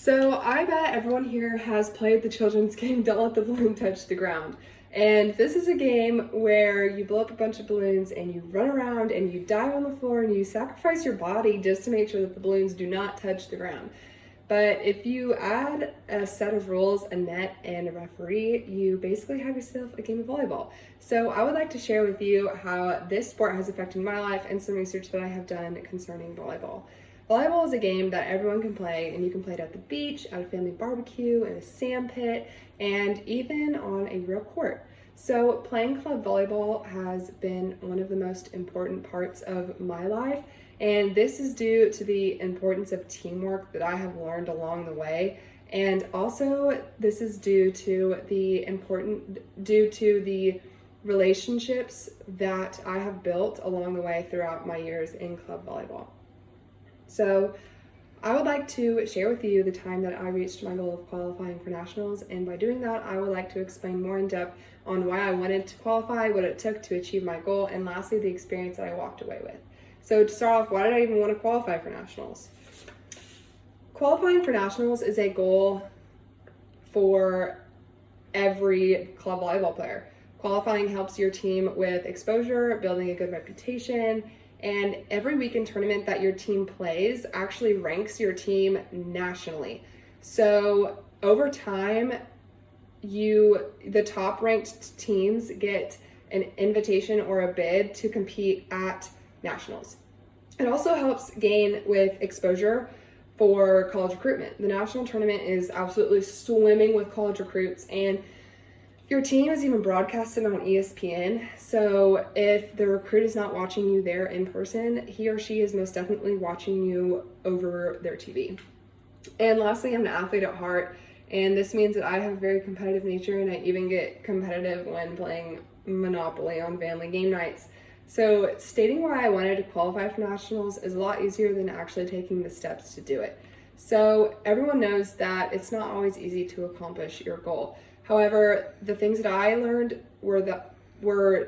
So I bet everyone here has played the children's game Don't Let the Balloon Touch the Ground. And this is a game where you blow up a bunch of balloons and you run around and you dive on the floor and you sacrifice your body just to make sure that the balloons do not touch the ground. But if you add a set of rules, a net, and a referee, you basically have yourself a game of volleyball. So I would like to share with you how this sport has affected my life and some research that I have done concerning volleyball. Volleyball is a game that everyone can play, and you can play it at the beach, at a family barbecue, in a sand pit, and even on a real court. So playing club volleyball has been one of the most important parts of my life, and this is due to the importance of teamwork that I have learned along the way. And also this is due to the relationships that I have built along the way throughout my years in club volleyball. So I would like to share with you the time that I reached my goal of qualifying for nationals, and by doing that I would like to explain more in depth on why I wanted to qualify, what it took to achieve my goal, and lastly the experience that I walked away with. So to start off, why did I even want to qualify for nationals? Qualifying for nationals is a goal for every club volleyball player. Qualifying helps your team with exposure, building a good reputation, and every weekend tournament that your team plays actually ranks your team nationally. So over time, the top ranked teams get an invitation or a bid to compete at nationals. It also helps gain with exposure for college recruitment. The national tournament is absolutely swimming with college recruits, and your team is even broadcasted on ESPN, so if the recruit is not watching you there in person, he or she is most definitely watching you over their TV. And lastly, I'm an athlete at heart, and this means that I have a very competitive nature, and I even get competitive when playing Monopoly on family game nights. So stating why I wanted to qualify for nationals is a lot easier than actually taking the steps to do it. So everyone knows that it's not always easy to accomplish your goal. However, the things that I learned were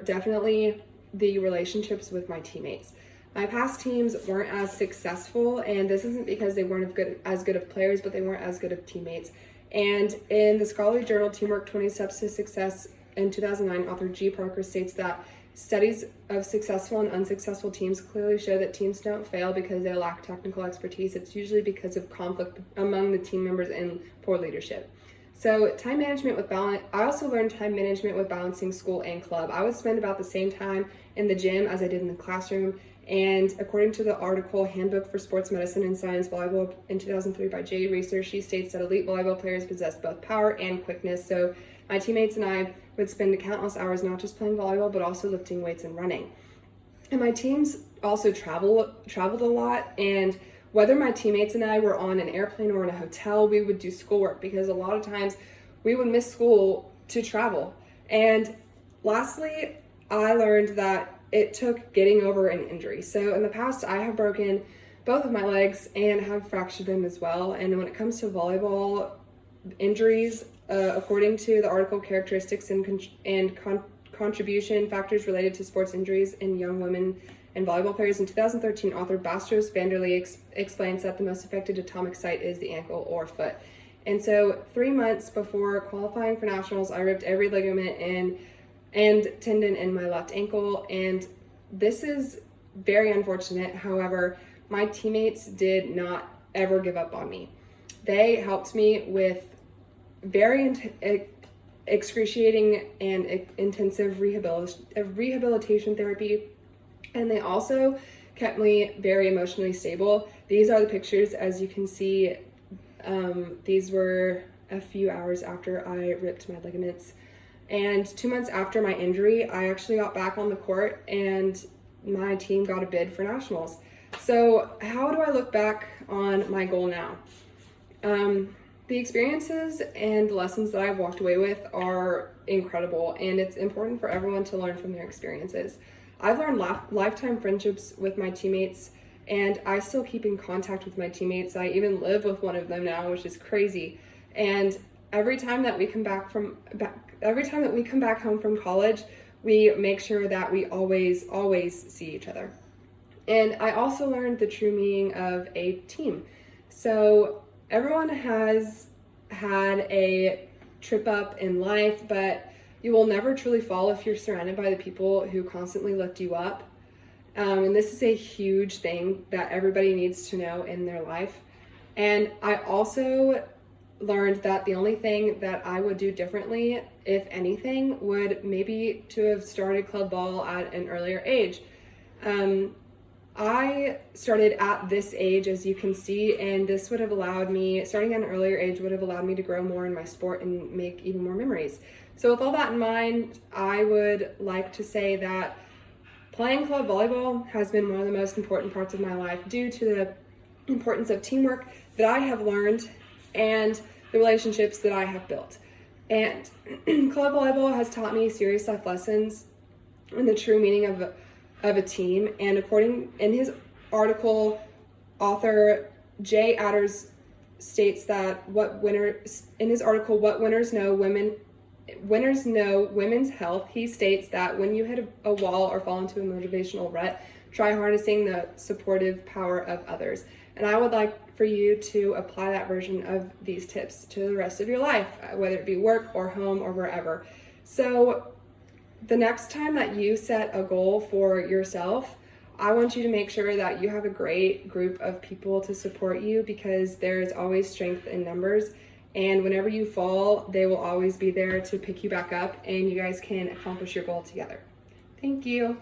definitely the relationships with my teammates. My past teams weren't as successful, and this isn't because they weren't as good of players, but they weren't as good of teammates. And in the scholarly journal Teamwork 20 Steps to Success in 2009, author G. Parker states that studies of successful and unsuccessful teams clearly show that teams don't fail because they lack technical expertise. It's usually because of conflict among the team members and poor leadership. So time management with balance. I also learned time management with balancing school and club. I would spend about the same time in the gym as I did in the classroom. And according to the article Handbook for Sports Medicine and Science Volleyball in 2003 by J. Research, she states that elite volleyball players possess both power and quickness. So my teammates and I would spend countless hours not just playing volleyball, but also lifting weights and running. And my teams also traveled a lot, and whether my teammates and I were on an airplane or in a hotel, we would do schoolwork because a lot of times we would miss school to travel. And lastly, I learned that it took getting over an injury. So in the past, I have broken both of my legs and have fractured them as well. And when it comes to volleyball injuries, according to the article Characteristics and Contribution Factors Related to Sports Injuries in Young Women and Volleyball Players, in 2013, author Bastos Vanderlee explains that the most affected atomic site is the ankle or foot. And so 3 months before qualifying for nationals, I ripped every ligament and tendon in my left ankle, and this is very unfortunate. However, my teammates did not ever give up on me. They helped me with very excruciating and intensive rehabilitation therapy, and they also kept me very emotionally stable. These are the pictures. As you can see, these were a few hours after I ripped my ligaments. And 2 months after my injury, I actually got back on the court and my team got a bid for nationals. So how do I look back on my goal now? The experiences and lessons that I've walked away with are incredible, and it's important for everyone to learn from their experiences. I've learned lifetime friendships with my teammates, and I still keep in contact with my teammates. I even live with one of them now, which is crazy. And every time that we come back home from college, we make sure that we always see each other. And I also learned the true meaning of a team. So everyone has had a trip up in life, but you will never truly fall if you're surrounded by the people who constantly lift you up. And this is a huge thing that everybody needs to know in their life. And I also learned that the only thing that I would do differently, if anything, would maybe to have started club ball at an earlier age. I started at this age, as you can see, and this would have allowed me, starting at an earlier age would have allowed me to grow more in my sport and make even more memories. So with all that in mind, I would like to say that playing club volleyball has been one of the most important parts of my life due to the importance of teamwork that I have learned and the relationships that I have built. And club volleyball has taught me serious life lessons and the true meaning of a team. And in his article, author Jay Adders states that What Winners Know Women's Health, he states that when you hit a wall or fall into a motivational rut, try harnessing the supportive power of others. And I would like for you to apply that version of these tips to the rest of your life, whether it be work or home or wherever. So the next time that you set a goal for yourself, I want you to make sure that you have a great group of people to support you, because there is always strength in numbers. And whenever you fall, they will always be there to pick you back up, and you guys can accomplish your goal together. Thank you.